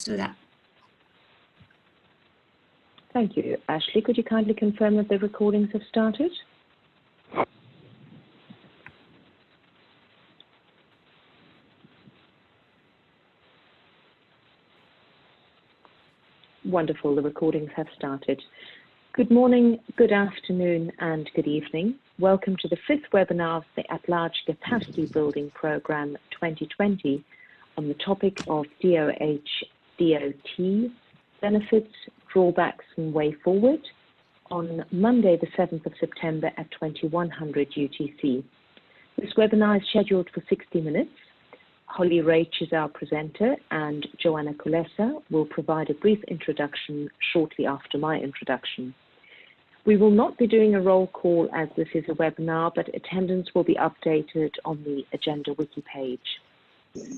do that. Thank you. Ashley, could you kindly confirm that the recordings have started? Wonderful, the recordings have started. Good morning, good afternoon, and good evening. Welcome to the 5th webinar of the At-Large Capacity Building Program 2020 on the topic of DoH, DoT, benefits, drawbacks, and way forward on Monday, the 7th of September at 2100 UTC. This webinar is scheduled for 60 minutes. Holly Rach is our presenter, and Joanna Kulesa will provide a brief introduction shortly after my introduction. We will not be doing a roll call as this is a webinar, but attendance will be updated on the Agenda Wiki page.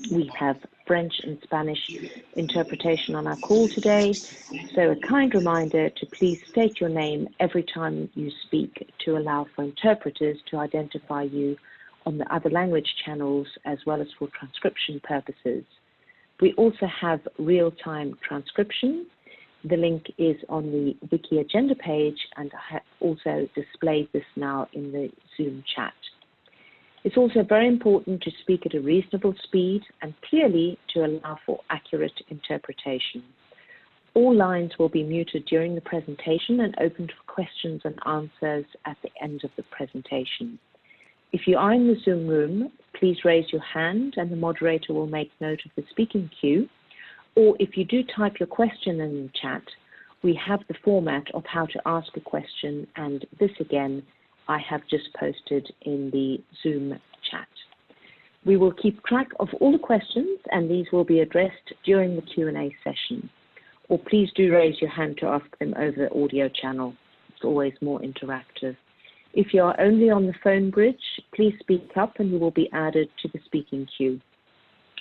We have French and Spanish interpretation on our call today, so a kind reminder to please state your name every time you speak to allow for interpreters to identify you on the other language channels as well as for transcription purposes. We also have real-time transcription. The link is on the Wiki agenda page, and I have also displayed this now in the Zoom chat. It's also very important to speak at a reasonable speed and clearly to allow for accurate interpretation. All lines will be muted during the presentation and open for questions and answers at the end of the presentation. If you are in the Zoom room, please raise your hand and the moderator will make note of the speaking queue. Or if you do type your question in the chat, we have the format of how to ask a question, and this again I have just posted in the Zoom chat. We will keep track of all the questions and these will be addressed during the Q&A session. Or please do raise your hand to ask them over the audio channel. It's always more interactive. If you are only on the phone bridge, please speak up and you will be added to the speaking queue.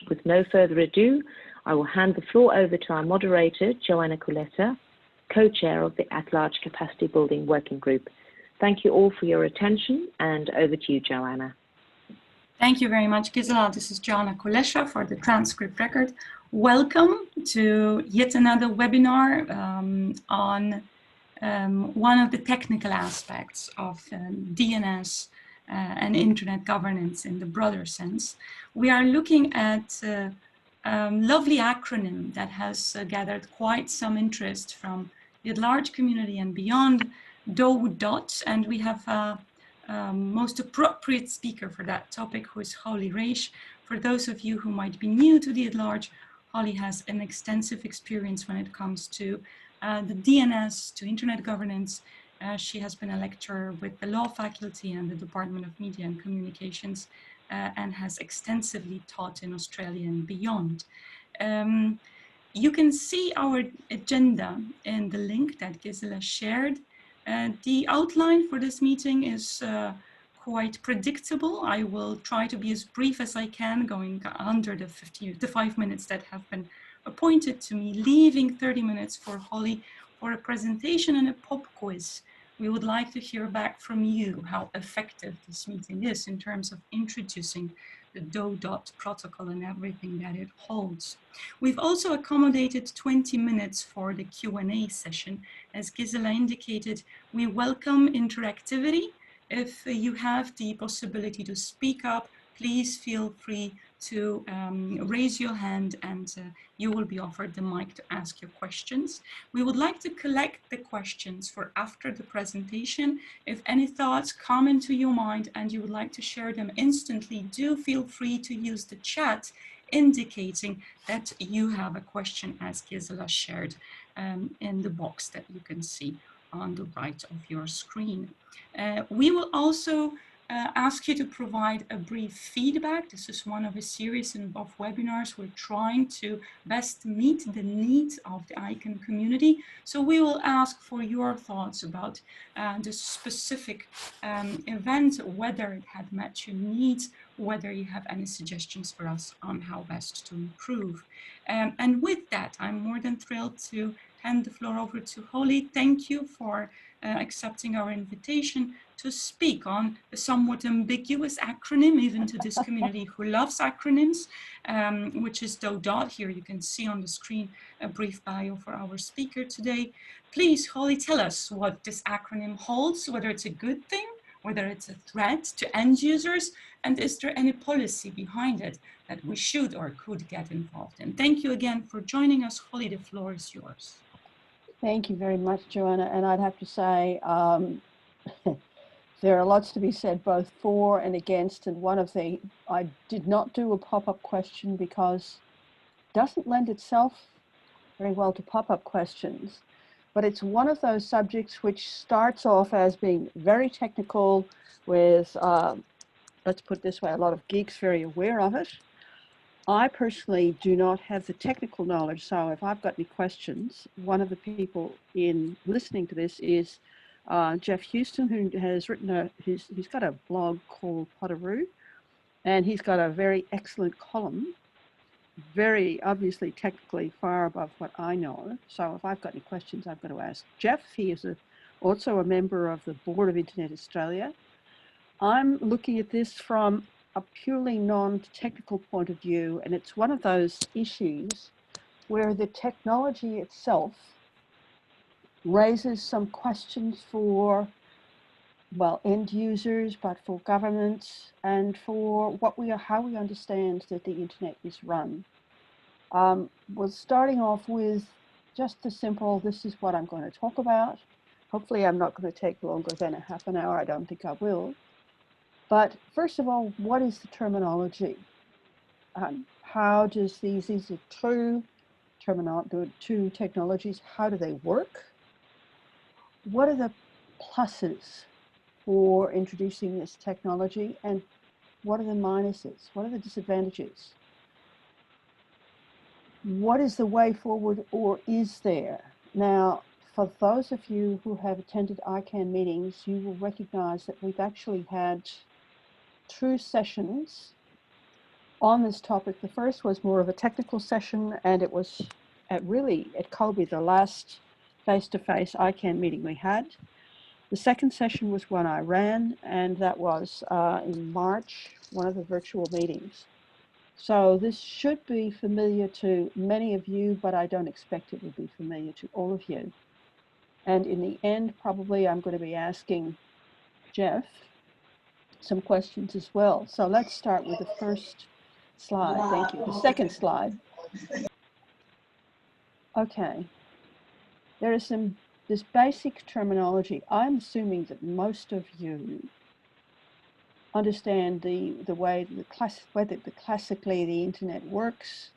With no further ado, I will hand the floor over to our moderator, Joanna Kulesa, co-chair of the At-Large Capacity Building Working Group. Thank you all for your attention, and over to you, Joanna. Thank you very much, Gisela. This is Joanna Kulesa for the transcript record. Welcome to yet another webinar on one of the technical aspects of DNS and internet governance in the broader sense. We are looking at a lovely acronym that has gathered quite some interest from the at-large community and beyond, DoT, and we have a most appropriate speaker for that topic, who is Holly Rach. For those of you who might be new to the at-large, Holly has an extensive experience when it comes to the DNS, to internet governance. She has been a lecturer with the law faculty and the Department of Media and Communications and has extensively taught in Australia and beyond. You can see our agenda in the link that Gisela shared. The outline for this meeting is quite predictable. I will try to be as brief as I can, going under the 5 minutes that have been appointed to me, leaving 30 minutes for Holly for a presentation and a pop quiz. We would like to hear back from you how effective this meeting is in terms of introducing the DoT protocol and everything that it holds. We've also accommodated 20 minutes for the Q&A session. As Gisela indicated, we welcome interactivity. If you have the possibility to speak up, please feel free to raise your hand and you will be offered the mic to ask your questions. We would like to collect the questions for after the presentation. If any thoughts come into your mind and you would like to share them instantly, do feel free to use the chat indicating that you have a question, as Gisela shared in the box that you can see on the right of your screen. We will also ask you to provide a brief feedback. This is one of a series of webinars. We're trying to best meet the needs of the ICANN community. So we will ask for your thoughts about the specific event, whether it had met your needs, whether you have any suggestions for us on how best to improve. And with that, I'm more than thrilled to hand the floor over to Holly. Thank you for accepting our invitation to speak on a somewhat ambiguous acronym, even to this community who loves acronyms, which is DoT. Here you can see on the screen a brief bio for our speaker today. Please, Holly, tell us what this acronym holds, whether it's a good thing, whether it's a threat to end users, and is there any policy behind it that we should or could get involved in? Thank you again for joining us. Holly, the floor is yours. Thank you very much, Joanna. And I'd have to say, there are lots to be said both for and against. And I did not do a pop-up question because it doesn't lend itself very well to pop-up questions. But it's one of those subjects which starts off as being very technical with, let's put it this way, a lot of geeks very aware of it. I personally do not have the technical knowledge, so if I've got any questions, one of the people in listening to this is Jeff Houston, who has written he's got a blog called Potteroo, and he's got a very excellent column, very obviously technically far above what I know. So if I've got any questions, I've got to ask Jeff. He is also a member of the Board of Internet Australia. I'm looking at this from a purely non-technical point of view, and it's one of those issues where the technology itself raises some questions for, well, end users, but for governments and for how we understand that the internet is run. We're starting off with just the simple, this is what I'm going to talk about. Hopefully I'm not going to take longer than a half an hour. I don't think I will. But first of all, what is the terminology? How does these are two technologies, how do they work? What are the pluses for introducing this technology, and what are the minuses? What are the disadvantages? What is the way forward, or is there? Now, for those of you who have attended ICANN meetings, you will recognize that we've actually had 2 sessions on this topic. The first was more of a technical session, and it was at Colby, the last face-to-face ICANN meeting we had. The second session was one I ran, and that was in March, one of the virtual meetings. So this should be familiar to many of you, but I don't expect it will be familiar to all of you. And in the end, probably I'm going to be asking Jeff some questions as well. So let's start with the first slide. Thank you. The second slide. Okay. There is this basic terminology. I'm assuming that most of you understand the way classically the internet works.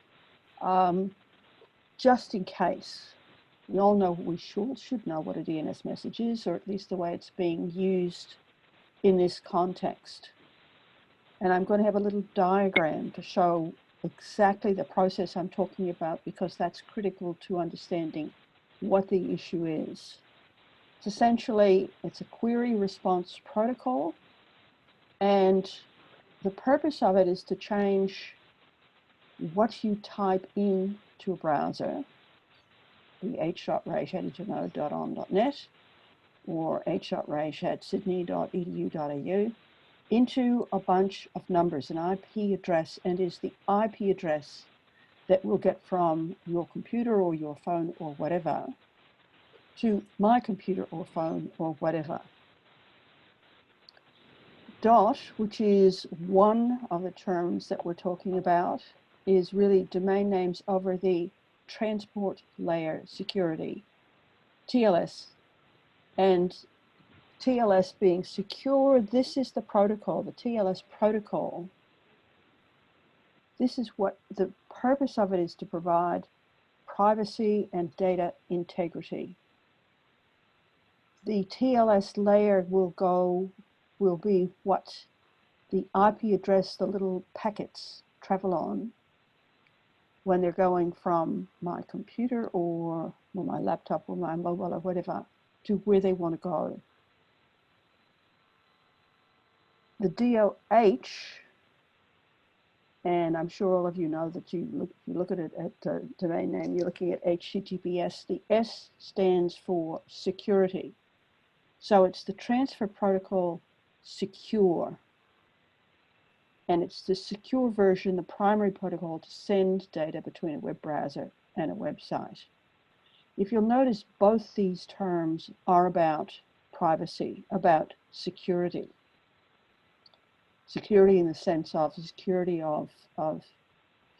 Just in case, we all know, we should know what a DNS message is, or at least the way it's being used in this context. And I'm going to have a little diagram to show exactly the process I'm talking about, because that's critical to understanding what the issue is. It's essentially, it's a query response protocol, and the purpose of it is to change what you type in to a browser, the h.rate@internode.on.net or h.rate@sydney.edu.au, into a bunch of numbers, an IP address, and is the IP address that we'll get from your computer or your phone or whatever to my computer or phone or whatever. DoT, which is one of the terms that we're talking about, is really domain names over the transport layer security, TLS. And TLS being secure, this is the protocol, the TLS protocol. This is what the purpose of it is, to provide privacy and data integrity. The TLS layer will be what the IP address, the little packets travel on when they're going from my computer or my laptop or my mobile or whatever to where they want to go. The DoH And I'm sure all of you know that you look at it at domain name, you're looking at HTTPS. The S stands for security. So it's the transfer protocol secure. And it's the secure version, the primary protocol to send data between a web browser and a website. If you'll notice, both these terms are about privacy, about security. Security in the sense of the security of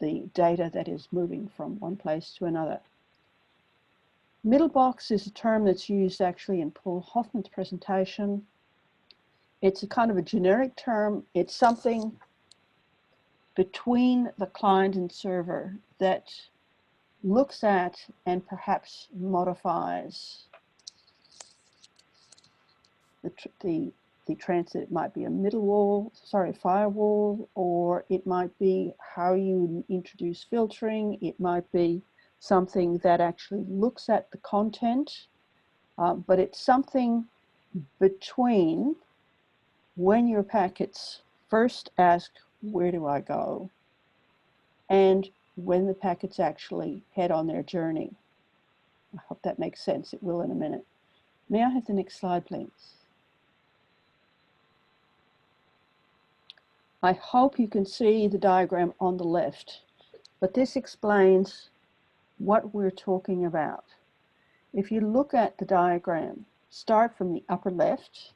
the data that is moving from one place to another. Middle box is a term that's used actually in Paul Hoffman's presentation. It's a kind of a generic term. It's something between the client and server that looks at and perhaps modifies the transit. It might be a firewall, or it might be how you introduce filtering. It might be something that actually looks at the content, but it's something between when your packets first ask, where do I go? And when the packets actually head on their journey. I hope that makes sense. It will in a minute. May I have the next slide, please? I hope you can see the diagram on the left, but this explains what we're talking about. If you look at the diagram, start from the upper left.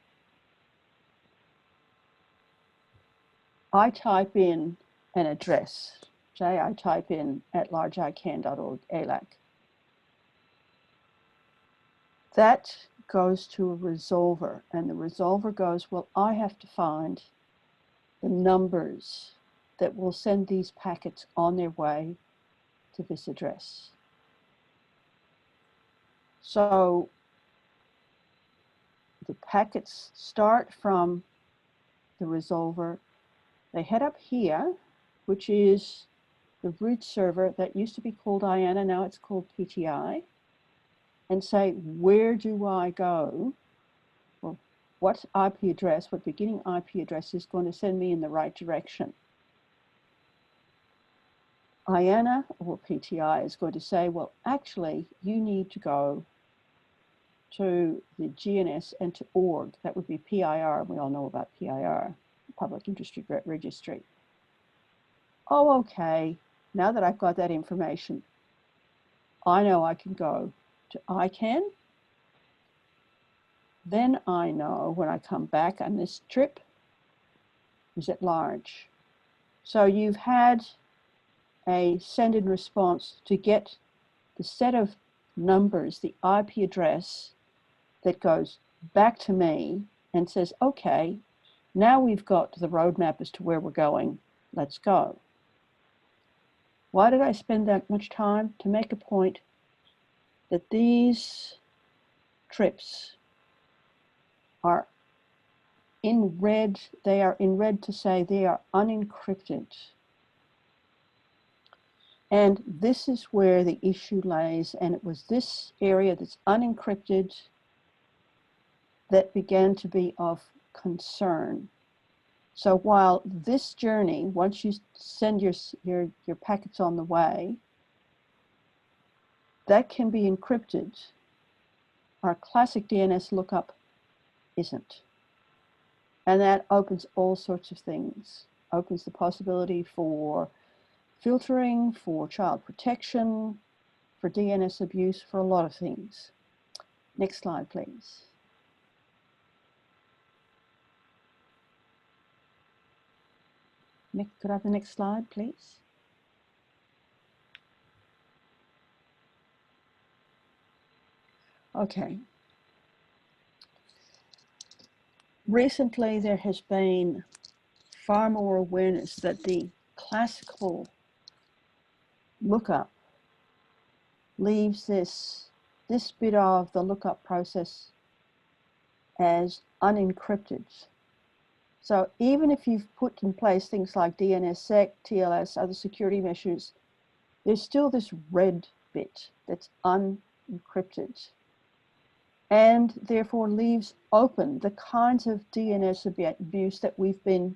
I type in an address. Say I type in @largeicann.org, ALAC. That goes to a resolver, and the resolver goes, well, I have to find the numbers that will send these packets on their way to this address. So the packets start from the resolver. They head up here, which is the root server that used to be called IANN, now it's called PTI, and say, where do I go? Well, what IP address, what beginning IP address is going to send me in the right direction? IANN or PTI is going to say, well, actually, you need to go to the DNS and to org. That would be PIR. We all know about PIR, Public Industry Registry. Oh, okay. Now that I've got that information, I know I can go to ICANN. Then I know when I come back on this trip, is it large? So you've had a send in response to get the set of numbers, the IP address that goes back to me and says, okay, now we've got the roadmap as to where we're going. Let's go. Why did I spend that much time? To make a point that these trips are in red. They are in red to say they are unencrypted. And this is where the issue lays, and it was this area that's unencrypted that began to be of concern. So while this journey, once you send your packets on the way, that can be encrypted, our classic DNS lookup isn't. And that opens all sorts of things. Opens the possibility for filtering, for child protection, for DNS abuse, for a lot of things. Next slide, please. Could I have the next slide, please? Okay. Recently, there has been far more awareness that the classical lookup leaves this bit of the lookup process as unencrypted. So even if you've put in place things like DNSSEC, TLS, other security measures, there's still this red bit that's unencrypted, and therefore leaves open the kinds of DNS abuse that we've been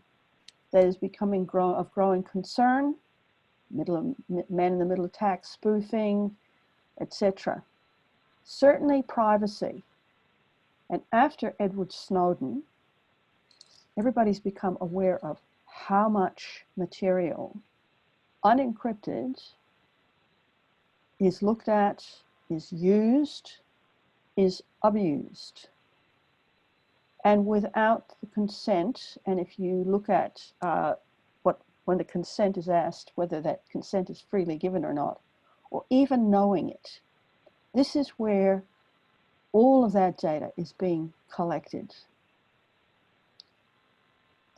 that is becoming of growing concern, man-in-the-middle attacks, spoofing, etc. Certainly privacy. And after Edward Snowden, everybody's become aware of how much material, unencrypted, is looked at, is used, is abused. And without the consent, and if you look at when the consent is asked, whether that consent is freely given or not, or even knowing it, this is where all of that data is being collected.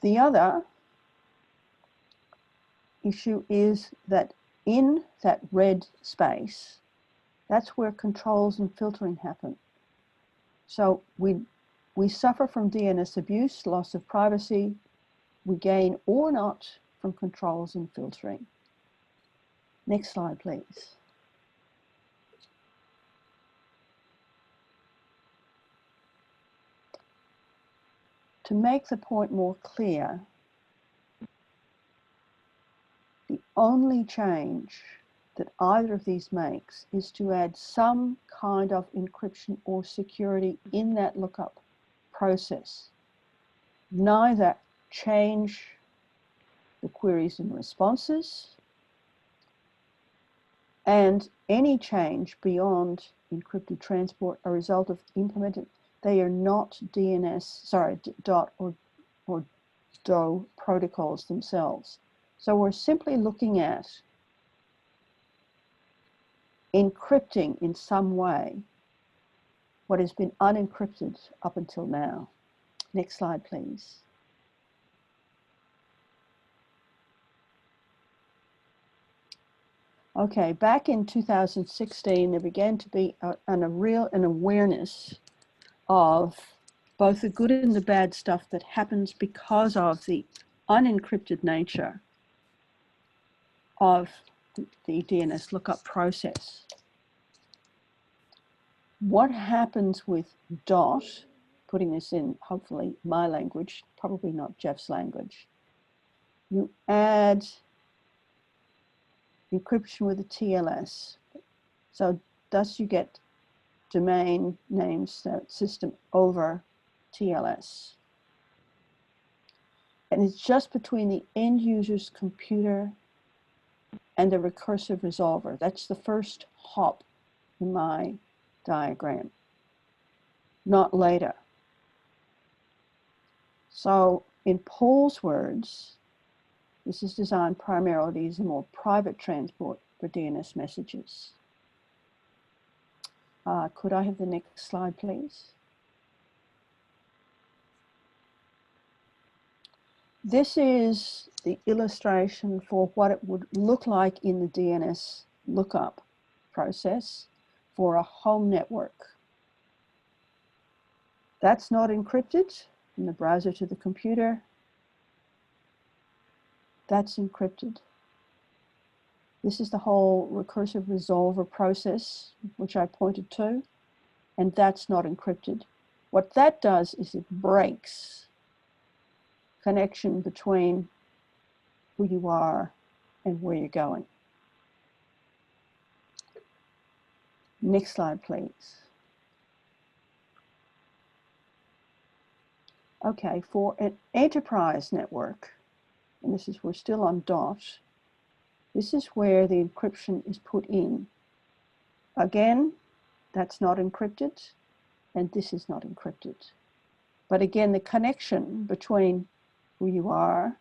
The other issue is that in that red space, that's where controls and filtering happen. So we suffer from DNS abuse, loss of privacy, we gain or not from controls and filtering. Next slide, please. To make the point more clear, the only change that either of these makes is to add some kind of encryption or security in that lookup process. Neither change the queries and responses, and any change beyond encrypted transport a result of implemented, they are not DOT or DoH protocols themselves. So we're simply looking at encrypting in some way what has been unencrypted up until now. Next slide, please. Okay, back in 2016, there began to be an awareness of both the good and the bad stuff that happens because of the unencrypted nature of the DNS lookup process. What happens with DoT, putting this in hopefully my language, probably not Jeff's language, you add encryption with a TLS. So thus you get domain name system over TLS. And it's just between the end user's computer and the recursive resolver. That's the first hop in my diagram, not later. So in Paul's words, this is designed primarily as a more private transport for DNS messages. Could I have the next slide, please? This is the illustration for what it would look like in the DNS lookup process for a home network. That's not encrypted from the browser to the computer. That's encrypted. This is the whole recursive resolver process, which I pointed to, and that's not encrypted. What that does is it breaks connection between who you are and where you're going. Next slide, please. Okay, for an enterprise network, and this is, we're still on DoT, this is where the encryption is put in. Again, that's not encrypted, and this is not encrypted. But again, the connection between who you are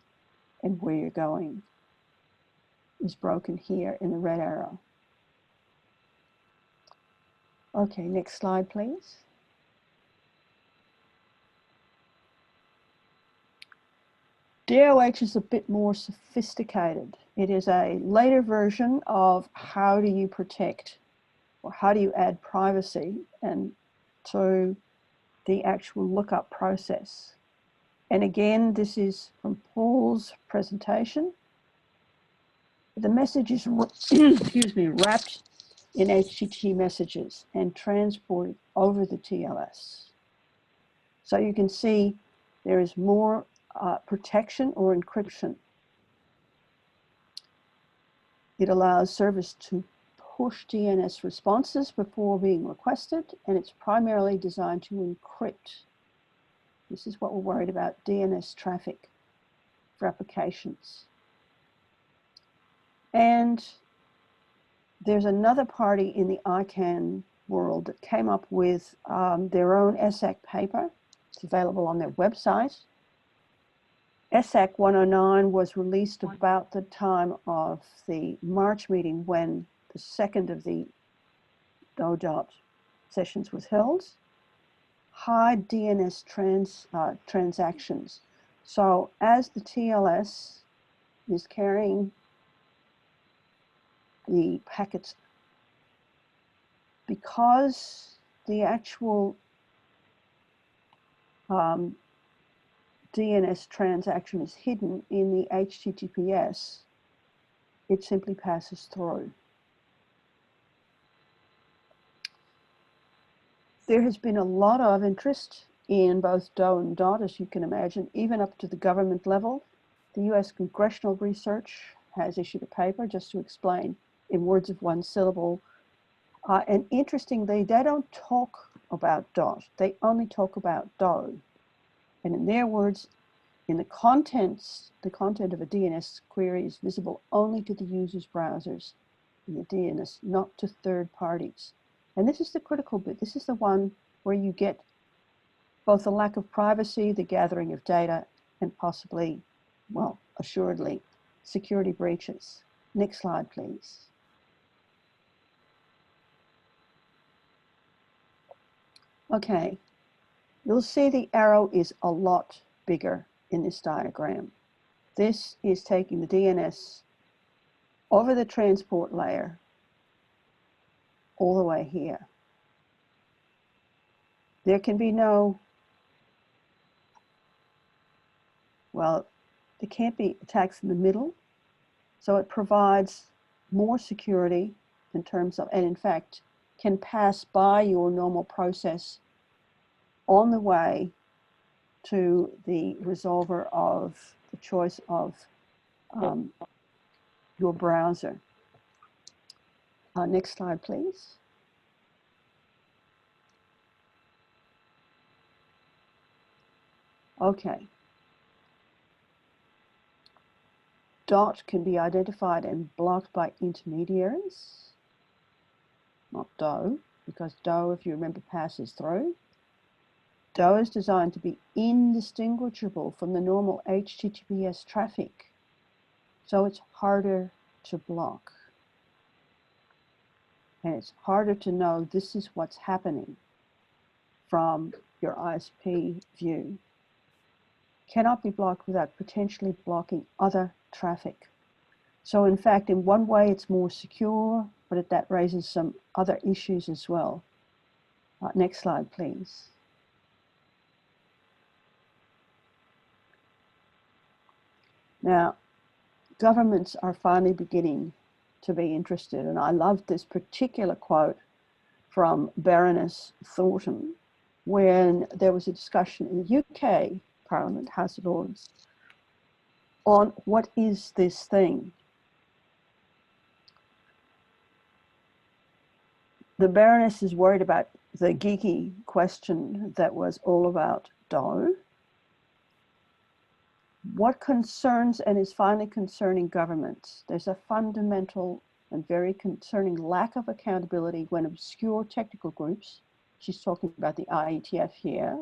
and where you're going is broken here in the red arrow. Okay, next slide, please. DoH is a bit more sophisticated. It is a later version of how do you protect or how do you add privacy and to the actual lookup process. And again, this is from Paul's presentation. The message is excuse me, wrapped in HTTP messages and transported over the TLS. So you can see there is more protection or encryption. It allows servers to push DNS responses before being requested, and it's primarily designed to encrypt. This is what we're worried about, DNS traffic for applications. And there's another party in the ICANN world that came up with their own ESAC paper. It's available on their website. ESAC 109 was released about the time of the March meeting when the second of the DoT sessions was held. Hide DNS transactions. So as the TLS is carrying the packets, because the actual DNS transaction is hidden in the HTTPS, it simply passes through. There has been a lot of interest in both DoH and DoT, as you can imagine, even up to the government level. The US Congressional Research has issued a paper just to explain in words of one syllable. And interestingly, they don't talk about DoT. They only talk about DoH. And in their words, in the content of a DNS query is visible only to the user's browsers in the DNS, not to third parties. And this is the critical bit. This is the one where you get both the lack of privacy, the gathering of data, and possibly, well, assuredly, security breaches. Next slide, please. Okay, you'll see the arrow is a lot bigger in this diagram. This is taking the DNS over the transport layer all the way here. There can be no, well, there can't be attacks in the middle, so it provides more security in terms of, and in fact, can pass by your normal process on the way to the resolver of the choice of your browser. Next slide, please. Okay. DoT can be identified and blocked by intermediaries, not DoH, because DoH, if you remember, passes through. DoH is designed to be indistinguishable from the normal HTTPS traffic, so it's harder to block. And it's harder to know this is what's happening from your ISP view. Cannot be blocked without potentially blocking other traffic. So in fact, in one way it's more secure, but that raises some other issues as well. Next slide, please. Now, governments are finally beginning to be interested, and I love this particular quote from Baroness Thornton when there was a discussion in the UK Parliament, House of Lords, on what is this thing. The Baroness is worried about the geeky question that was all about DoH. What concerns and is finally concerning governments? There's a fundamental and very concerning lack of accountability when obscure technical groups, she's talking about the IETF here,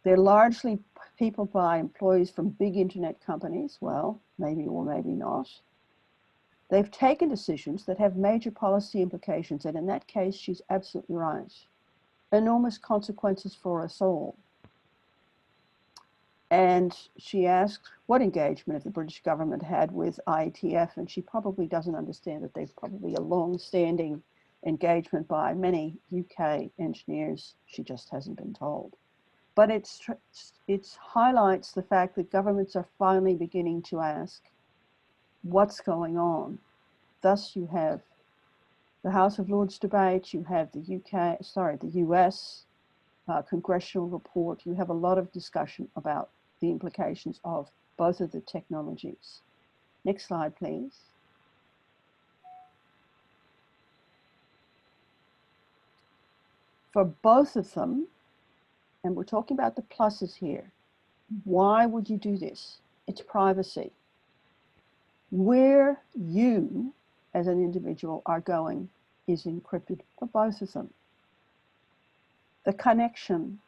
they're largely people by employees from big internet companies, well, maybe or maybe not. They've taken decisions that have major policy implications, and in that case, she's absolutely right. Enormous consequences for us all. And she asked what engagement if the British government had with IETF, and she probably doesn't understand that there's probably a long-standing engagement by many UK engineers. She just hasn't been told. But it highlights the fact that governments are finally beginning to ask, what's going on? Thus you have the House of Lords debate, you have the US congressional report, you have a lot of discussion about the implications of both of the technologies. Next slide, please. For both of them, and we're talking about the pluses here, why would you do this? It's privacy. Where you, as an individual, are going is encrypted for both of them. The connection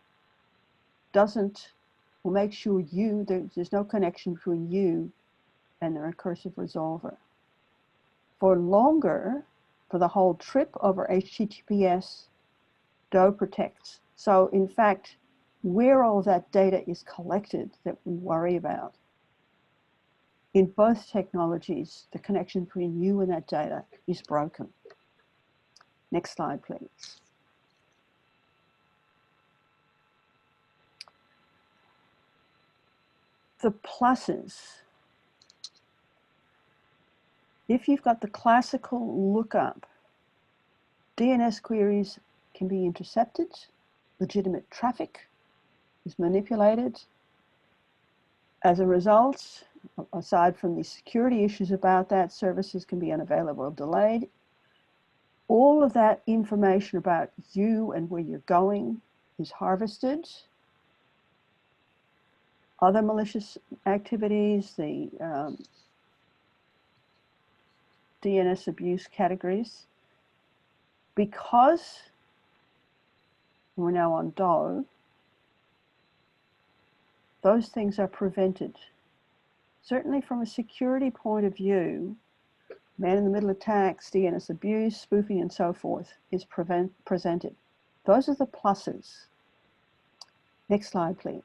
will make sure there's no connection between you and the recursive resolver. For longer, for the whole trip over HTTPS, DoH protects. So in fact, where all that data is collected that we worry about. In both technologies, the connection between you and that data is broken. Next slide, please. The pluses. If you've got the classical lookup, DNS queries can be intercepted, legitimate traffic is manipulated. As a result, aside from the security issues about that, services can be unavailable or delayed. All of that information about you and where you're going is harvested. Other malicious activities, the DNS abuse categories. Because we're now on DoH, those things are prevented. Certainly from a security point of view, man-in-the-middle attacks, DNS abuse, spoofing, and so forth is presented. Those are the pluses. Next slide, please.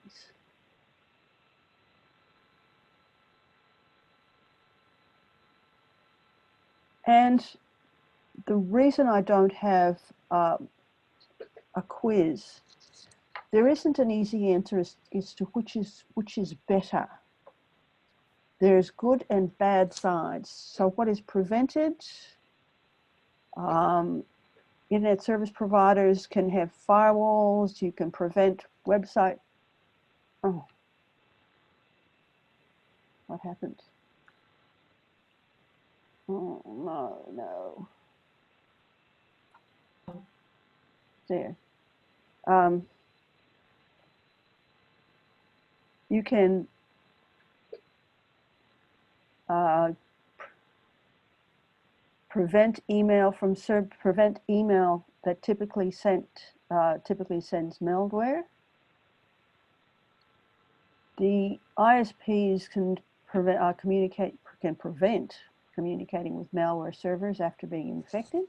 And the reason I don't have a quiz, there isn't an easy answer as to which is better. There's good and bad sides. So what is prevented? Internet service providers can have firewalls. You can prevent website. Oh, what happened? Oh, no. There. You can prevent email that typically sends malware. The ISPs can prevent communicating with malware servers after being infected.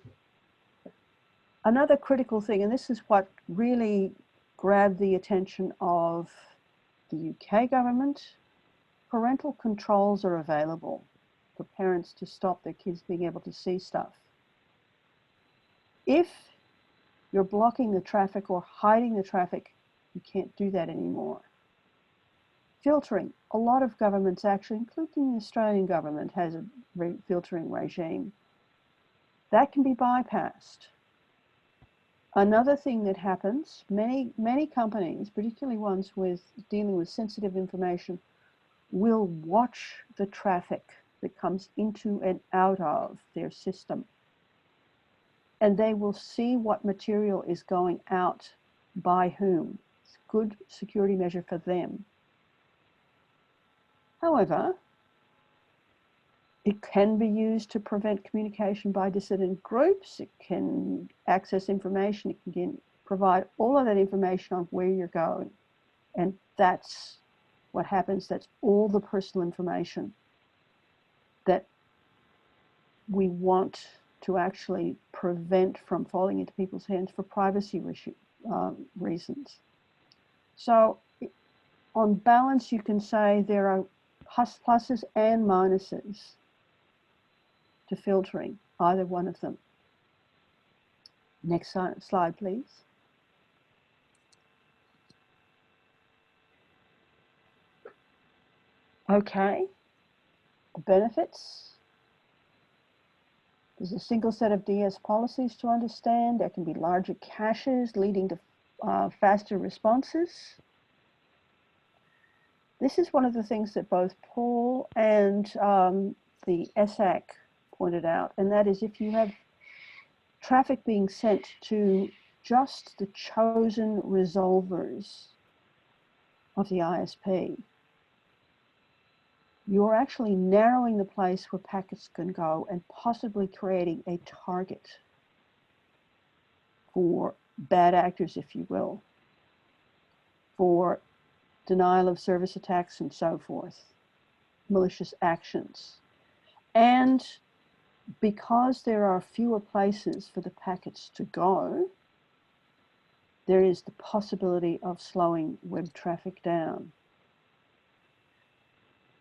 Another critical thing, and this is what really grabbed the attention of the UK government, parental controls are available for parents to stop their kids being able to see stuff. If you're blocking the traffic or hiding the traffic, you can't do that anymore. Filtering. A lot of governments, actually, including the Australian government, has a filtering regime. That can be bypassed. Another thing that happens, many companies, particularly ones dealing with sensitive information, will watch the traffic that comes into and out of their system. And they will see what material is going out by whom. It's a good security measure for them. However, it can be used to prevent communication by dissident groups. It can access information. It can provide all of that information on where you're going. And that's what happens. That's all the personal information that we want to actually prevent from falling into people's hands for privacy reasons. So on balance, you can say there are pluses and minuses to filtering, either one of them. Next slide, please. Okay, the benefits. There's a single set of DS policies to understand. There can be larger caches leading to faster responses. This is one of the things that both Paul and the ESAC pointed out, and that is if you have traffic being sent to just the chosen resolvers of the ISP, you're actually narrowing the place where packets can go and possibly creating a target for bad actors, if you will, for denial of service attacks and so forth, malicious actions. And because there are fewer places for the packets to go, there is the possibility of slowing web traffic down.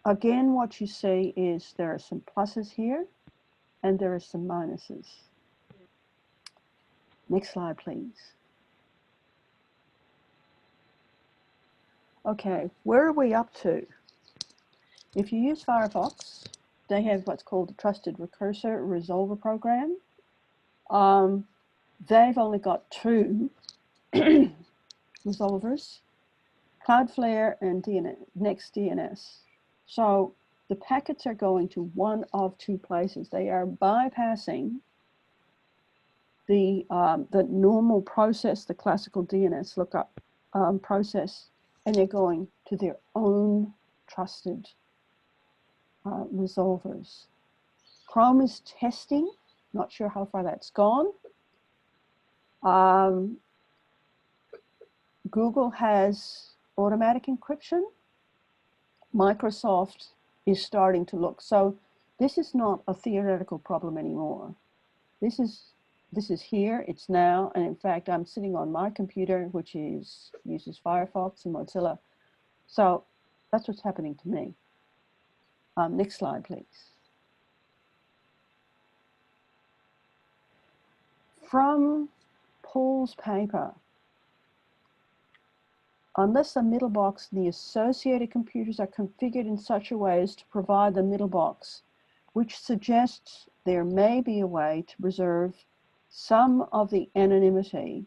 Again, what you see is there are some pluses here and there are some minuses. Next slide, please. Okay, where are we up to? If you use Firefox, they have what's called the Trusted Recursor Resolver program. They've only got 2 resolvers, Cloudflare and Next DNS. So the packets are going to one of 2 places. They are bypassing the normal process, the classical DNS lookup process, and they're going to their own trusted resolvers. Chrome is testing, not sure how far that's gone. Google has automatic encryption. Microsoft is starting to look. So this is not a theoretical problem anymore. This is here, it's now, and in fact, I'm sitting on my computer, which uses Firefox and Mozilla. So that's what's happening to me. Next slide, please. From Paul's paper, unless the middle box and the associated computers are configured in such a way as to provide the middle box, which suggests there may be a way to preserve some of the anonymity,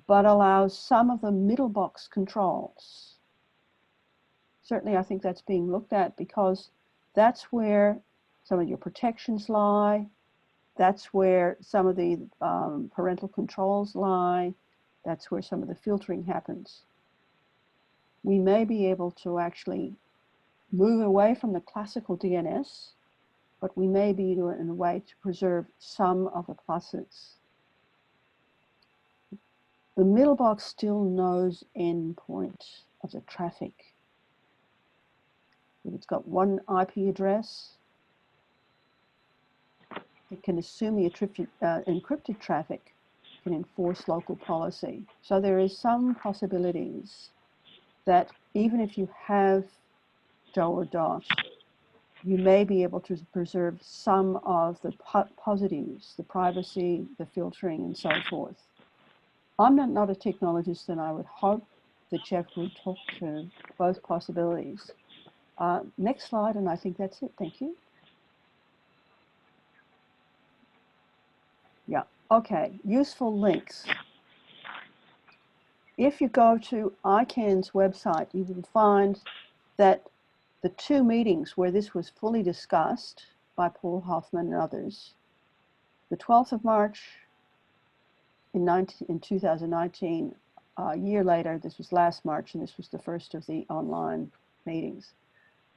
but allows some of the middle box controls. Certainly, I think that's being looked at because that's where some of your protections lie. That's where some of the parental controls lie. That's where some of the filtering happens. We may be able to actually move away from the classical DNS, but we may be doing it in a way to preserve some of the pluses. The middle box still knows endpoint of the traffic. If it's got one IP address, it can assume the encrypted traffic can enforce local policy. So there is some possibilities that even if you have DoH or DoT, you may be able to preserve some of the positives, the privacy, the filtering, and so forth. I'm not a technologist, and I would hope that Jeff would talk to both possibilities. Next slide, and I think that's it. Thank you. Yeah, okay, useful links. If you go to ICANN's website, you will find that the 2 meetings where this was fully discussed by Paul Hoffman and others, the 12th of March in 2019, a year later, this was last March, and this was the first of the online meetings.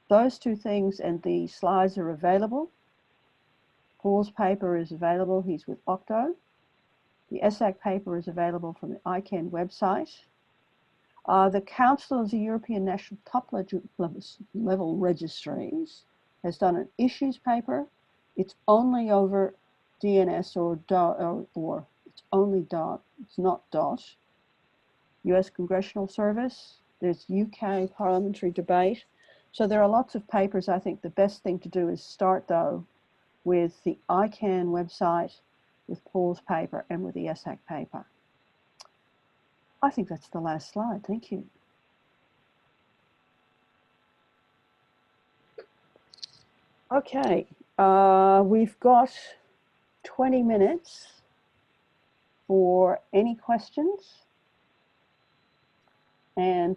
Those 2 things and the slides are available. Paul's paper is available, he's with Octo. The ESAC paper is available from the ICANN website. The Council of the European National Top Level Registries has done an issues paper. It's only over DNS or it's only DOT, it's not DOT. US Congressional Service, there's UK parliamentary debate. So there are lots of papers. I think the best thing to do is start though with the ICANN website, with Paul's paper, and with the ESAC paper. I think that's the last slide. Thank you. Okay, we've got 20 minutes for any questions. And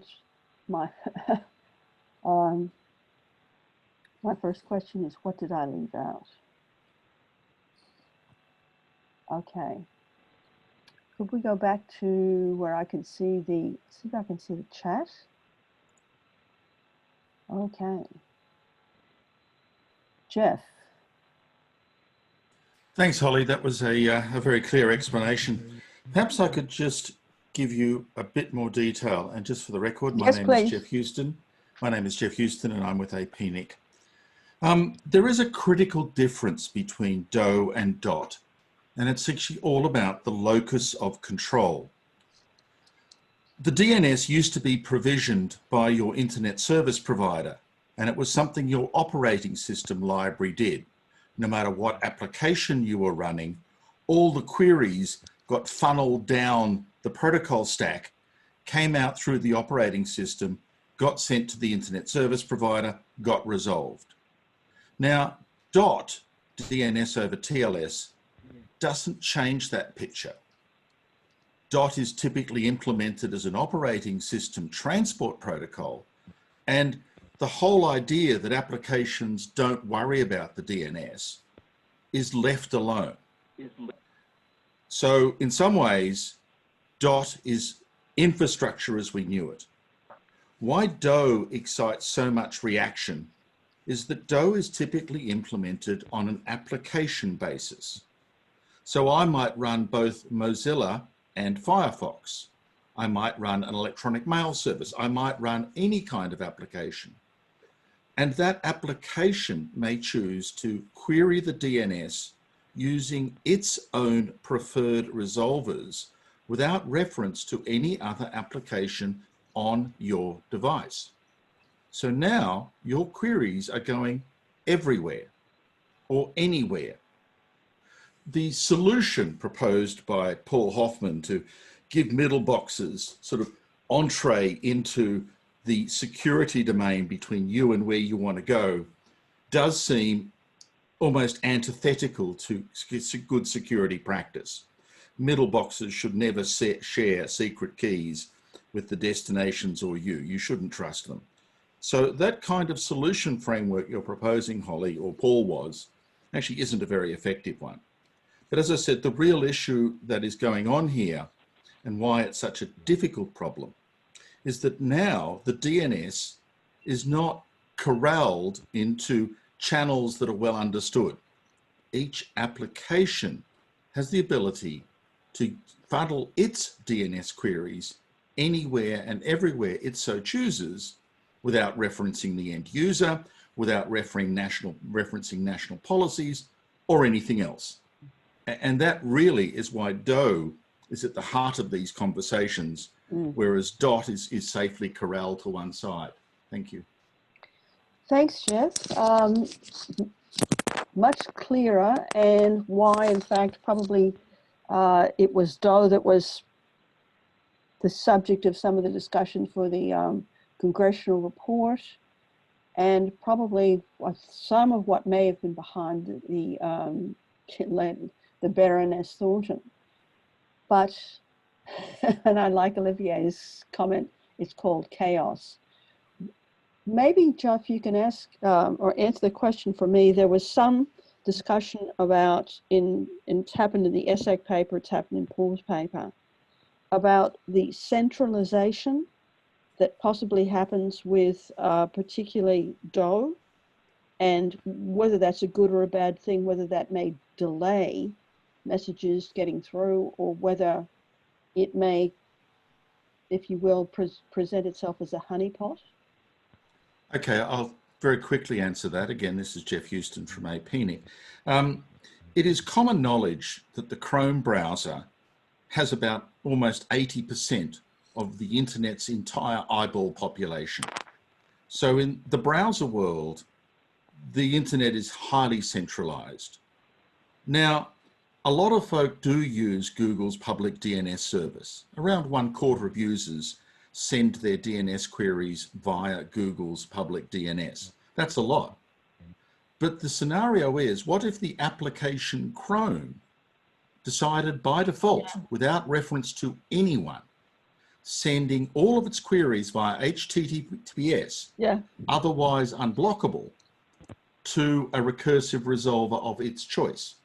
My first question is, what did I leave out? Okay. Could we go back to where I can see see if I can see the chat? Okay. Jeff. Thanks, Holly. That was a very clear explanation. Perhaps I could just give you a bit more detail. And just for the record, my name is Jeff Houston. My name is Jeff Houston, and I'm with APNIC. There is a critical difference between DoH and DoT, and it's actually all about the locus of control. The DNS used to be provisioned by your internet service provider, and it was something your operating system library did. No matter what application you were running, all the queries got funneled down the protocol stack, came out through the operating system, got sent to the internet service provider, got resolved. Now, DoT, DNS over TLS, doesn't change that picture. DoT is typically implemented as an operating system transport protocol, and the whole idea that applications don't worry about the DNS is left alone. So in some ways, DoT is infrastructure as we knew it. Why DoH excites so much reaction is that DoH is typically implemented on an application basis. So I might run both Mozilla and Firefox. I might run an electronic mail service. I might run any kind of application. And that application may choose to query the DNS using its own preferred resolvers without reference to any other application on your device. So now your queries are going everywhere or anywhere. The solution proposed by Paul Hoffman to give middle boxes sort of entree into the security domain between you and where you want to go does seem almost antithetical to good security practice. Middle boxes should never share secret keys with the destinations or you. You shouldn't trust them. So that kind of solution framework you're proposing, Holly, or Paul was, actually isn't a very effective one. But as I said, the real issue that is going on here and why it's such a difficult problem is that now the DNS is not corralled into channels that are well understood. Each application has the ability to funnel its DNS queries anywhere and everywhere it so chooses without referencing the end user, without referencing national policies or anything else. And that really is why DoH is at the heart of these conversations, whereas DoT is safely corralled to one side. Thank you. Thanks, Jeff. Much clearer, and why, in fact, probably it was DoH that was the subject of some of the discussion for the congressional report, and probably some of what may have been behind the Baroness Thornton. But, and I like Olivier's comment, it's called chaos. Maybe, Jeff, you can ask or answer the question for me. There was some discussion about, it's happened in the ESSEC paper, it's happened in Paul's paper, about the centralization that possibly happens with particularly DoH, and whether that's a good or a bad thing, whether that may delay messages getting through, or whether it may, if you will, present itself as a honeypot. Okay, I'll very quickly answer that. Again, this is Jeff Houston from APNIC. It is common knowledge that the Chrome browser has about almost 80% of the internet's entire eyeball population. So in the browser world, the internet is highly centralized. Now, a lot of folk do use Google's public DNS service. Around 1/4 of users send their DNS queries via Google's public DNS. That's a lot. But the scenario is, what if the application Chrome decided by default, without reference to anyone, sending all of its queries via HTTPS, otherwise unblockable, to a recursive resolver of its choice.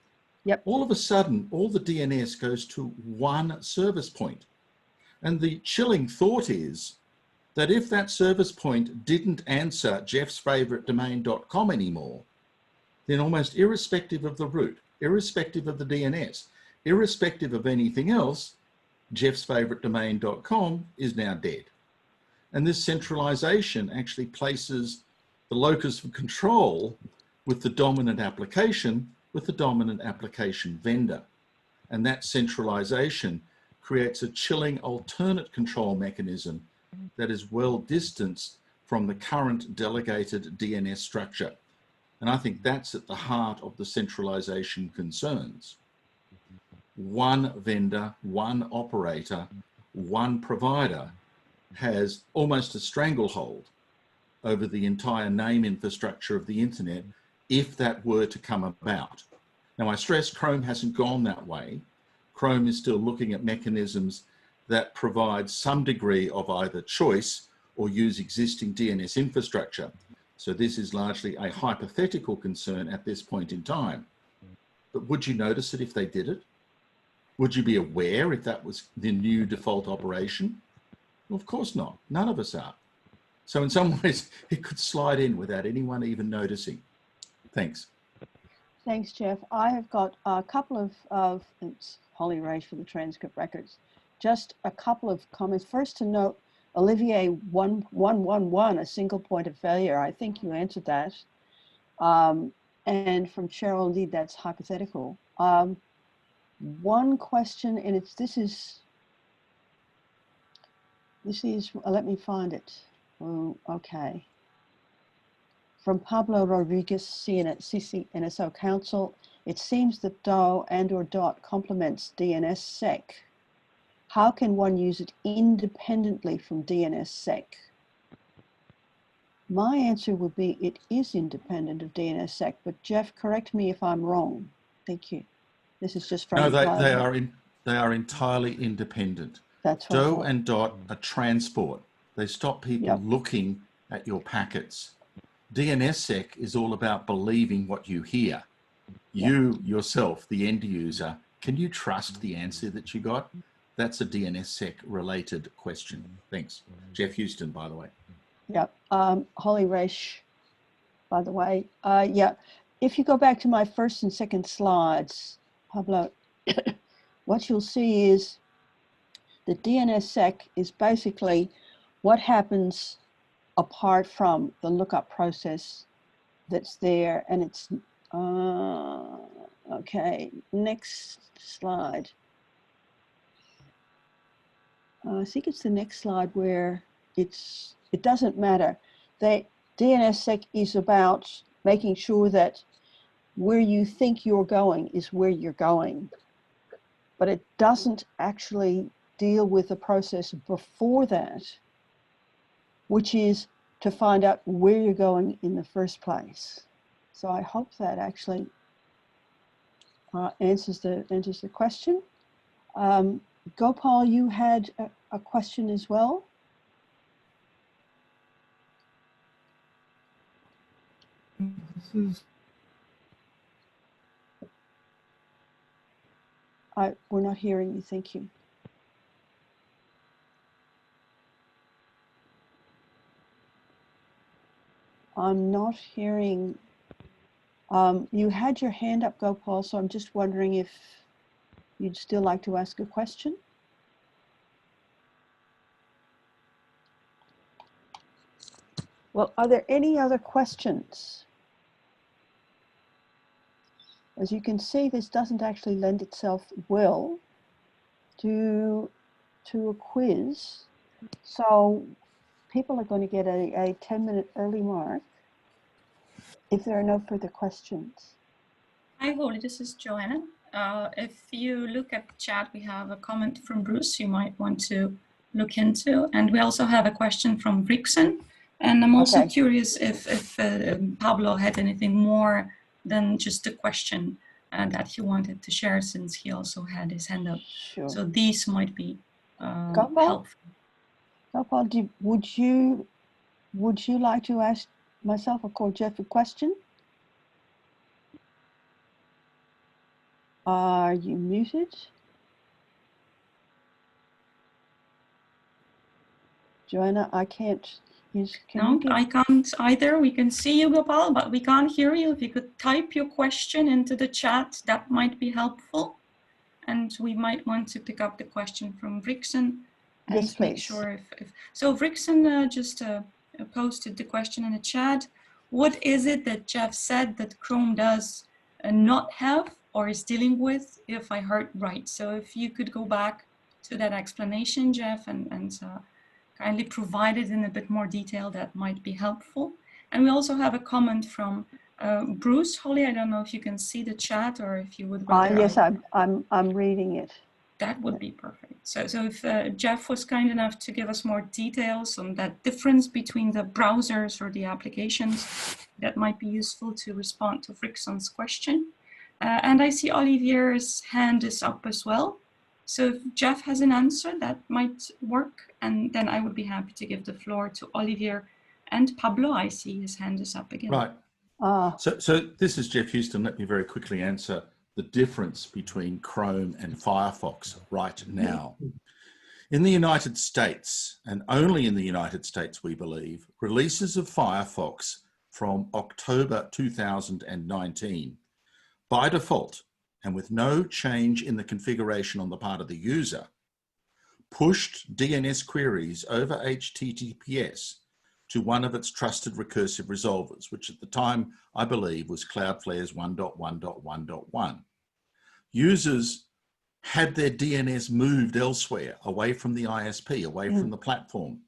Yep. All of a sudden, all the DNS goes to one service point. And the chilling thought is that if that service point didn't answer jeffsfavoritedomain.com anymore, then almost irrespective of the route, irrespective of the DNS, irrespective of anything else, jeffsfavoritedomain.com is now dead. And this centralization actually places the locus of control with the dominant application, with the dominant application vendor. And that centralization creates a chilling alternate control mechanism that is well distanced from the current delegated DNS structure. And I think that's at the heart of the centralization concerns. One vendor, one operator, one provider has almost a stranglehold over the entire name infrastructure of the internet if that were to come about. Now, I stress Chrome hasn't gone that way. Chrome is still looking at mechanisms that provide some degree of either choice or use existing DNS infrastructure. So this is largely a hypothetical concern at this point in time. But would you notice it if they did it? Would you be aware if that was the new default operation? Well, of course not. None of us are. So in some ways, it could slide in without anyone even noticing. Thanks. Thanks, Jeff. I have got a couple of it's Holly Raish for the transcript records. Just a couple of comments. First to note, Olivier 1111, a single point of failure. I think you answered that. And from Cheryl, indeed, that's hypothetical. One question, and this is, let me find it. Oh, okay. From Pablo Rodriguez, CNSO Council, it seems that DO and/or DoT complements DNSSEC. How can one use it independently from DNSSEC? My answer would be it is independent of DNSSEC, but Jeff, correct me if I'm wrong. Thank you. This is just from... No, they are entirely independent. That's right. DO and DoT are transport. They stop people looking at your packets. DNSSEC is all about believing what you hear. You yourself, the end user, can you trust the answer that you got? That's a DNSSEC related question. Thanks. Jeff Houston, by the way. Yeah, Holly Raish, by the way. If you go back to my first and second slides, Pablo, what you'll see is the DNSSEC is basically what happens apart from the lookup process that's there. And it's, okay, next slide. I think it's the next slide where it doesn't matter. DNSSEC is about making sure that where you think you're going is where you're going. But it doesn't actually deal with the process before that, which is to find out where you're going in the first place. So I hope that actually answers the question. Gopal, you had a question as well. We're not hearing you, thank you. I'm not hearing, you had your hand up, Gopal, so I'm just wondering if you'd still like to ask a question. Well, are there any other questions? As you can see, this doesn't actually lend itself well to a quiz. So people are going to get a 10-minute early mark if there are no further questions. Hi, Holly, this is Joanna. If you look at the chat, we have a comment from Bruce you might want to look into. And we also have a question from Brixen. And I'm also curious if Pablo had anything more than just a question that he wanted to share, since he also had his hand up. Sure. So these might be helpful. Gopal, would you like to ask myself or Jeff a question? Are you muted? Joanna, I can't. No, I can't either. We can see you, Gopal, but we can't hear you. If you could type your question into the chat, that might be helpful. And we might want to pick up the question from Vrixen. Yes, please. Make sure so Vrixen just posted the question in the chat. What is it that Jeff said that Chrome does not have or is dealing with, if I heard right? So if you could go back to that explanation, Jeff, and kindly provide it in a bit more detail, that might be helpful. And we also have a comment from Bruce. Holly, I don't know if you can see the chat or if you would rather. Yes, I'm reading it. That would be perfect. So if Jeff was kind enough to give us more details on that difference between the browsers or the applications, that might be useful to respond to Vrixen's question. And I see Olivier's hand is up as well. So if Jeff has an answer, that might work. And then I would be happy to give the floor to Olivier and Pablo. I see his hand is up again. Right. So this is Jeff Houston. Let me very quickly answer the difference between Chrome and Firefox right now. In the United States, and only in the United States, we believe, releases of Firefox from October 2019, by default, and with no change in the configuration on the part of the user, pushed DNS queries over HTTPS to one of its trusted recursive resolvers, which at the time, I believe, was Cloudflare's 1.1.1.1. Users had their DNS moved elsewhere, away from the ISP, away from the platform,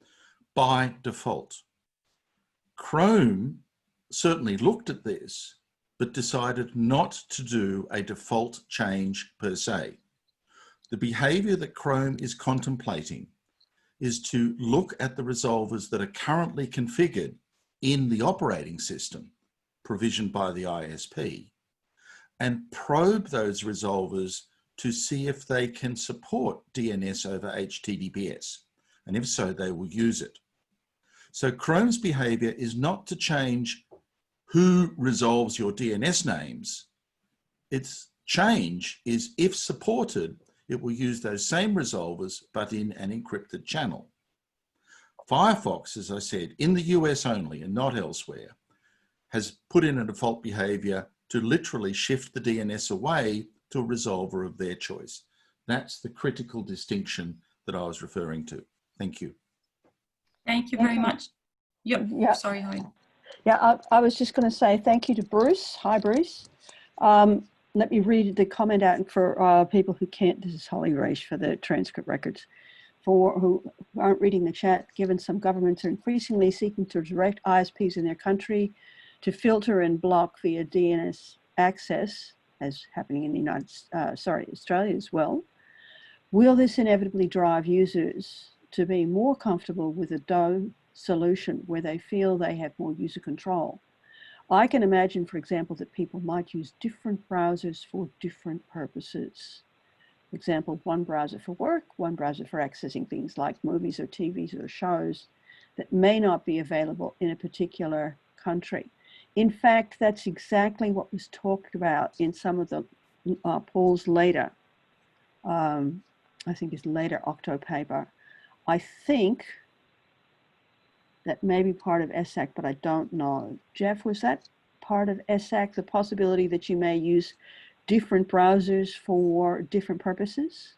by default. Chrome certainly looked at this, but decided not to do a default change per se. The behavior that Chrome is contemplating is to look at the resolvers that are currently configured in the operating system provisioned by the ISP and probe those resolvers to see if they can support DNS over HTTPS. And if so, they will use it. So Chrome's behavior is not to change who resolves your DNS names. Its change is, if supported, it will use those same resolvers, but in an encrypted channel. Firefox, as I said, in the US only and not elsewhere, has put in a default behavior to literally shift the DNS away to a resolver of their choice. That's the critical distinction that I was referring to. Thank you. Thank you very much. Yep. Yeah. Sorry, Holly. Yeah, I was just going to say thank you to Bruce. Hi, Bruce. Let me read the comment out for people who can't. This is Holly Reish for the transcript records. For who aren't reading the chat, given some governments are increasingly seeking to direct ISPs in their country to filter and block via DNS access, as happening in the Australia as well. Will this inevitably drive users to be more comfortable with a DoH solution where they feel they have more user control? I can imagine, for example, that people might use different browsers for different purposes. For example, one browser for work, one browser for accessing things like movies or TVs or shows that may not be available in a particular country. In fact, that's exactly what was talked about in some of the Paul's later, I think his later Octo paper. I think that may be part of ESAC, but I don't know. Jeff, was that part of ESAC, the possibility that you may use different browsers for different purposes?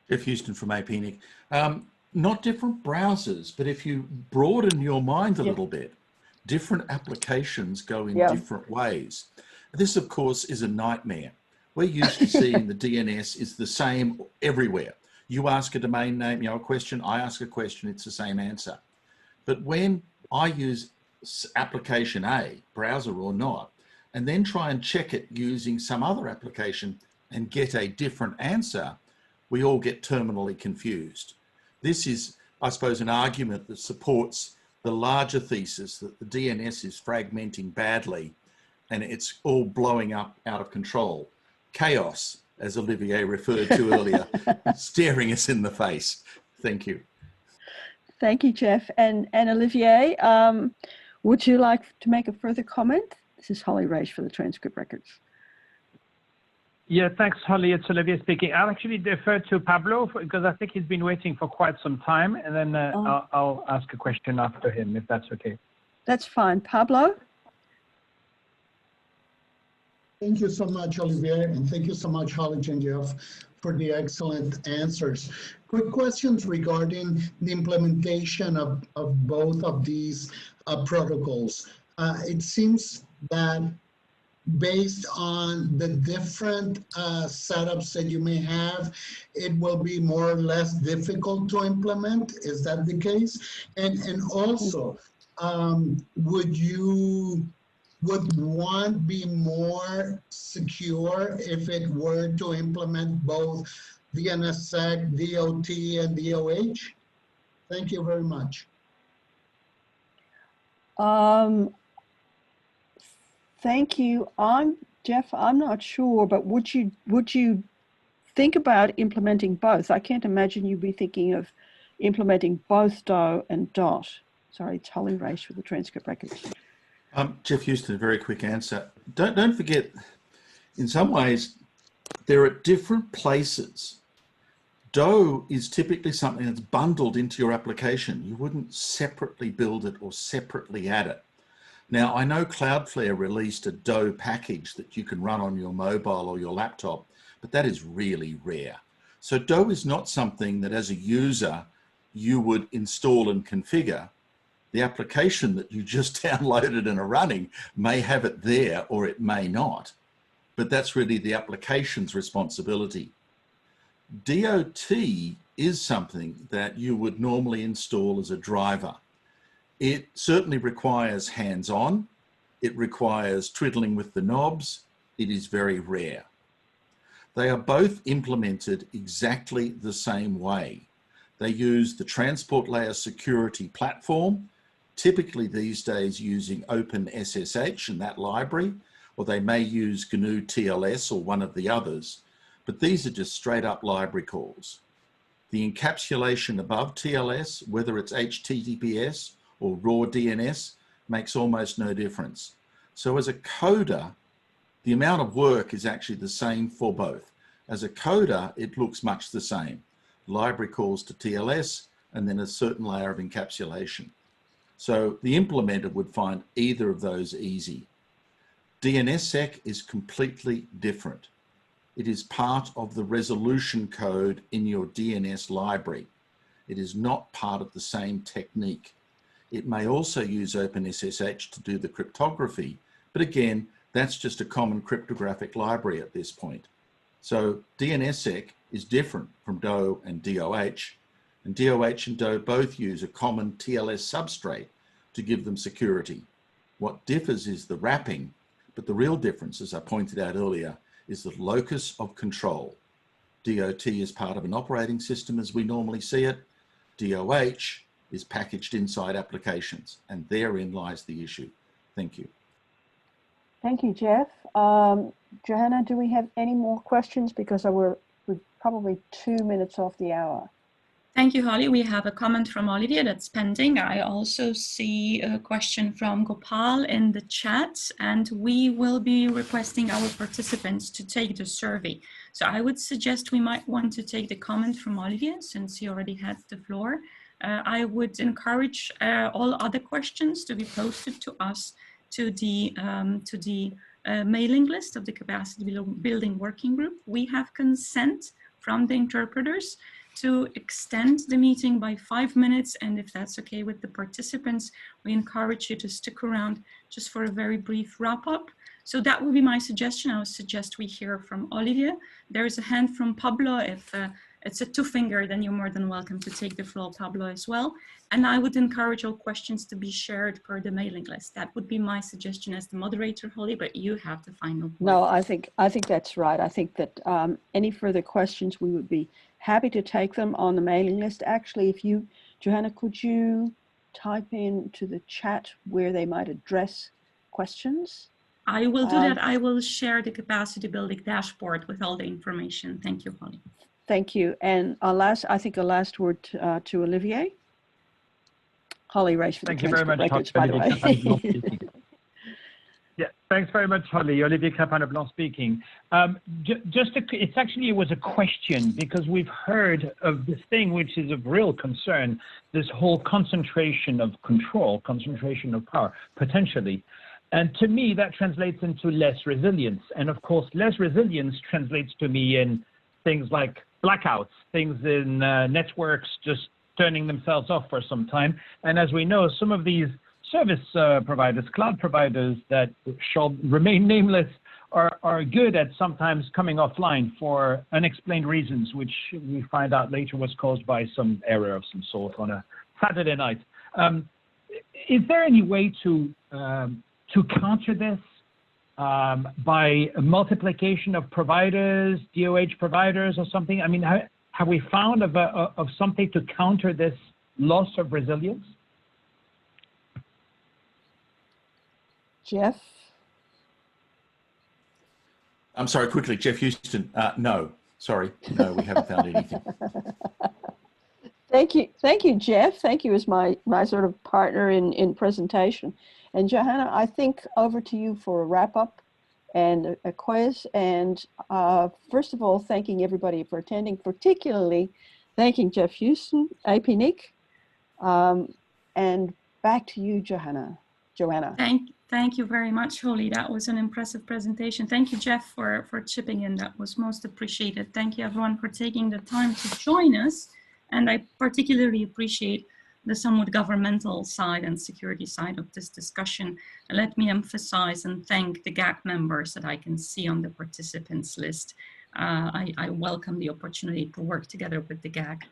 Jeff Houston from APNIC. Not different browsers, but if you broaden your mind a little bit, different applications go in different ways. This, of course, is a nightmare. We're used to seeing the DNS is the same everywhere. You ask a domain name, you know, a question, I ask a question, it's the same answer. But when I use application A, browser or not, and then try and check it using some other application and get a different answer, we all get terminally confused. This is, I suppose, an argument that supports the larger thesis that the DNS is fragmenting badly and it's all blowing up out of control. Chaos, as Olivier referred to earlier, staring us in the face. Thank you. Thank you, Jeff. And Olivier, would you like to make a further comment? This is Holly Raish for the transcript records. Yeah, thanks, Holly. It's Olivier speaking. I'll actually defer to Pablo because I think he's been waiting for quite some time, and then I'll ask a question after him, if that's okay. That's fine. Pablo? Thank you so much, Olivier, and thank you so much, Holly and Jeff, for the excellent answers. Quick questions regarding the implementation of both of these protocols. It seems that based on the different setups that you may have, it will be more or less difficult to implement. Is that the case? And also, would one be more secure if it were to implement both DNSSEC, DoT, and DoH? Thank you very much. Thank you. Jeff, I'm not sure, but would you think about implementing both? I can't imagine you'd be thinking of implementing both DoH and DoT. Sorry, it's Holly Raish with the transcript records. Jeff Houston, a very quick answer. Don't forget, in some ways, they're at different places. DoH is typically something that's bundled into your application. You wouldn't separately build it or separately add it. Now, I know Cloudflare released a DoH package that you can run on your mobile or your laptop, but that is really rare. So DoH is not something that as a user, you would install and configure. The application that you just downloaded and are running may have it there or it may not, but that's really the application's responsibility. DoT is something that you would normally install as a driver. It certainly requires hands-on. It requires twiddling with the knobs. It is very rare. They are both implemented exactly the same way. They use the transport layer security platform, typically these days using OpenSSH and that library, or they may use GNU TLS or one of the others, but these are just straight up library calls. The encapsulation above TLS, whether it's HTTPS or raw DNS, makes almost no difference. So as a coder, the amount of work is actually the same for both. As a coder, it looks much the same. Library calls to TLS and then a certain layer of encapsulation. So the implementer would find either of those easy. DNSSEC is completely different. It is part of the resolution code in your DNS library. It is not part of the same technique. It may also use OpenSSH to do the cryptography, but again, that's just a common cryptographic library at this point. So DNSSEC is different from DoH and DoH, and DoH and DoH both use a common TLS substrate to give them security. What differs is the wrapping, but the real difference, as I pointed out earlier, is the locus of control. DoT is part of an operating system as we normally see it. DoH is packaged inside applications, and therein lies the issue. Thank you. Thank you, Jeff. Johanna, do we have any more questions? Because we're probably 2 minutes off the hour. Thank you, Holly. We have a comment from Olivia that's pending. I also see a question from Gopal in the chat, and we will be requesting our participants to take the survey. So I would suggest we might want to take the comment from Olivia since he already had the floor. I would encourage all other questions to be posted to us to the mailing list of the Capacity Building Working Group. We have consent from the interpreters to extend the meeting by 5 minutes, and if that's okay with the participants, we encourage you to stick around just for a very brief wrap-up. So that would be my suggestion. I would suggest we hear from Olivia. There is a hand from Pablo. If it's a two-finger, then you're more than welcome to take the floor, Pablo, as well. And I would encourage all questions to be shared per the mailing list. That would be my suggestion as the moderator, Holly, but you have the final word. No, I think that's right. I think that any further questions, we would be happy to take them on the mailing list. Actually, if you, Johanna, could you type into the chat where they might address questions? I will do that. I will share the capacity building dashboard with all the information. Thank you, Holly. Thank you. And I think a last word to Olivier. Holly Race for the Thank you very transcript much, records, by the way. Yeah, thanks very much, Holly. Olivier Crapin-Leblanc speaking. It was a question, because we've heard of this thing which is of real concern, this whole concentration of control, concentration of power, potentially. And to me, that translates into less resilience. And of course, less resilience translates to me in things like blackouts, things in networks just turning themselves off for some time. And as we know, some of these service providers, cloud providers that shall remain nameless are good at sometimes coming offline for unexplained reasons, which we find out later was caused by some error of some sort on a Saturday night. Is there any way to counter this by a multiplication of providers, DoH providers or something? I mean, have we found of something to counter this loss of resilience? Jeff? I'm sorry, quickly, Jeff Houston. No, sorry, no, we haven't found anything. Thank you, Jeff. Thank you as my sort of partner in presentation. And Johanna, I think over to you for a wrap up and a quiz. And first of all, thanking everybody for attending, particularly thanking Jeff Houston, AP Nick, and back to you, Johanna. Thank you very much, Holly. That was an impressive presentation. Thank you, Jeff, for chipping in. That was most appreciated. Thank you, everyone, for taking the time to join us. And I particularly appreciate the somewhat governmental side and security side of this discussion. And let me emphasize and thank the GAC members that I can see on the participants list. I welcome the opportunity to work together with the GAC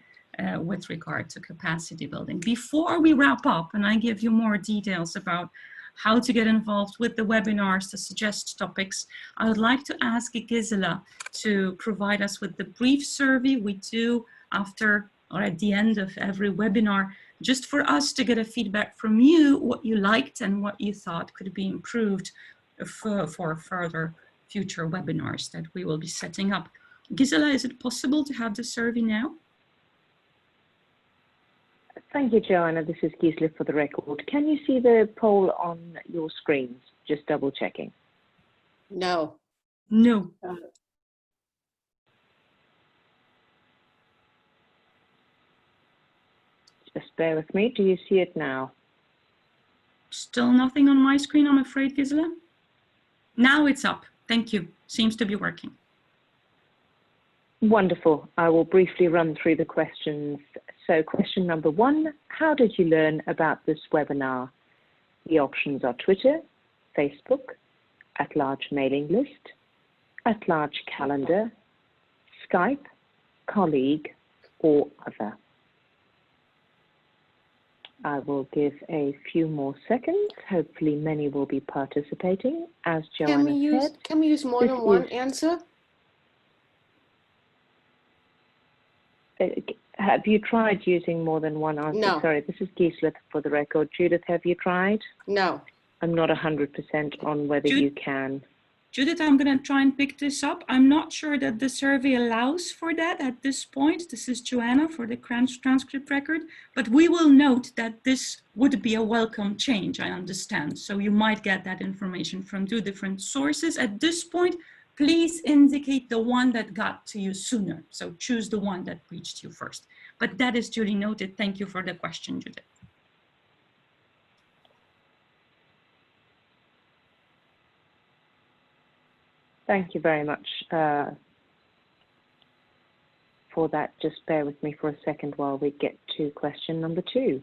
with regard to capacity building. Before we wrap up and I give you more details about how to get involved with the webinars, to suggest topics, I would like to ask Gisela to provide us with the brief survey we do after or at the end of every webinar, just for us to get a feedback from you, what you liked and what you thought could be improved for further future webinars that we will be setting up. Gisela, is it possible to have the survey now? Thank you, Joanna. This is Gisela for the record. Can you see the poll on your screens? Just double checking. No. No. Just bear with me. Do you see it now? Still nothing on my screen, I'm afraid, Gisela. Now it's up. Thank you. Seems to be working. Wonderful. I will briefly run through the questions. So question number 1, how did you learn about this webinar? The options are Twitter, Facebook, at-large mailing list, at-large calendar, Skype, colleague, or other. I will give a few more seconds. Hopefully many will be participating. As Joanna said, can we use more than one answer? Have you tried using more than one answer? No. Sorry, this is Gisela for the record. Judith, have you tried? No. I'm not 100% on whether you can. Judith, I'm going to try and pick this up. I'm not sure that the survey allows for that at this point. This is Joanna for the transcript record, but we will note that this would be a welcome change, I understand. So you might get that information from 2 different sources. At this point, please indicate the one that got to you sooner. So choose the one that reached you first. But that is duly noted. Thank you for the question, Judith. Thank you very much for that. Just bear with me for a second while we get to question number 2.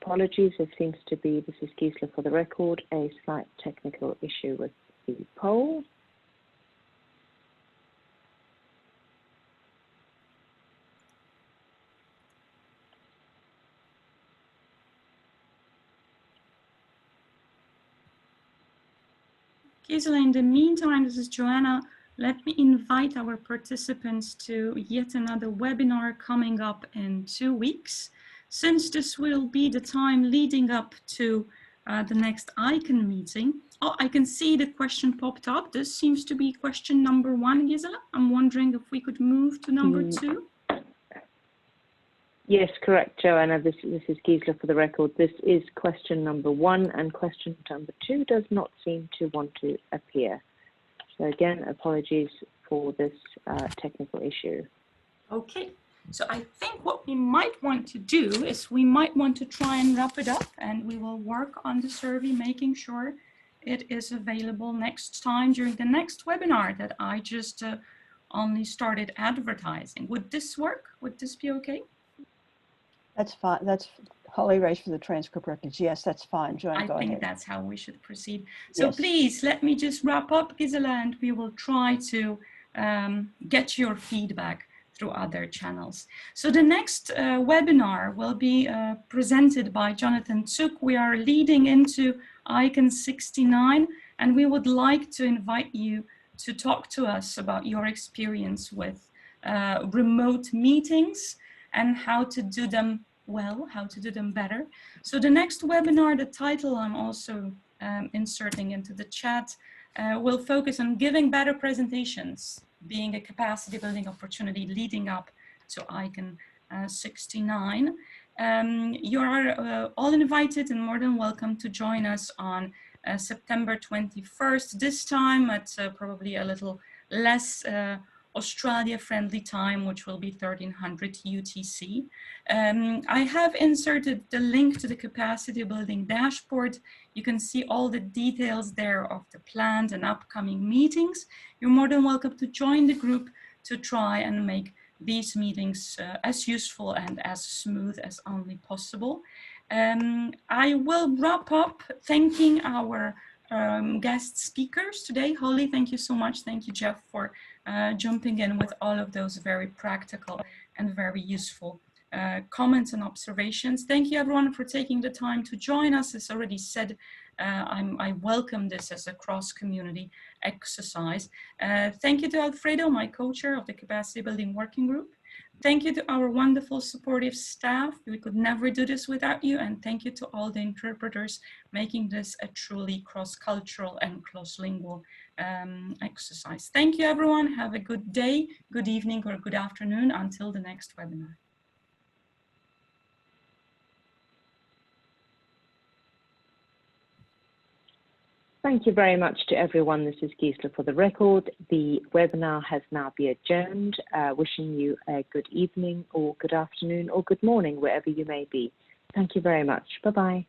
Apologies, there seems to be, this is Gisela for the record, a slight technical issue with the poll. Gisela, in the meantime, this is Joanna. Let me invite our participants to yet another webinar coming up in 2 weeks. since this will be the time leading up to the next ICANN meeting. Oh, I can see the question popped up. This seems to be question number 1, Gisela. I'm wondering if we could move to number 2. Yes, correct, Joanna. This is Gisela for the record. This is question number 1, and question number 2 does not seem to want to appear. So again, apologies for this technical issue. Okay, so I think what we might want to do is we might want to try and wrap it up, and we will work on the survey, making sure it is available next time during the next webinar that I just only started advertising. Would this work? Would this be okay? That's fine. That's Holly raised for the transcript records. Yes, that's fine. Joanne, go ahead. I think that's how we should proceed. So Yes. please let me just wrap up, Gisela, and we will try to get your feedback through other channels. So the next webinar will be presented by Jonathan Tsuk. We are leading into ICANN 69, and we would like to invite you to talk to us about your experience with remote meetings and how to do them well, how to do them better. So the next webinar, the title I'm also inserting into the chat, will focus on giving better presentations, being a capacity building opportunity leading up to ICANN 69. You are all invited and more than welcome to join us on September 21st, this time at probably a little less Australia-friendly time, which will be 1300 UTC. I have inserted the link to the capacity building dashboard. You can see all the details there of the planned and upcoming meetings. You're more than welcome to join the group to try and make these meetings as useful and as smooth as only possible. I will wrap up thanking our guest speakers today. Holly, thank you so much. Thank you, Jeff, for jumping in with all of those very practical and very useful comments and observations. Thank you everyone for taking the time to join us. As already said, I welcome this as a cross-community exercise. Thank you to Alfredo, my co-chair of the Capacity Building Working Group. Thank you to our wonderful supportive staff. We could never do this without you. And thank you to all the interpreters making this a truly cross-cultural and cross-lingual exercise. Thank you, everyone. Have a good day, good evening, or good afternoon until the next webinar. Thank you very much to everyone. This is Gisela for the record. The webinar has now been adjourned. Wishing you a good evening or good afternoon or good morning, wherever you may be. Thank you very much. Bye-bye.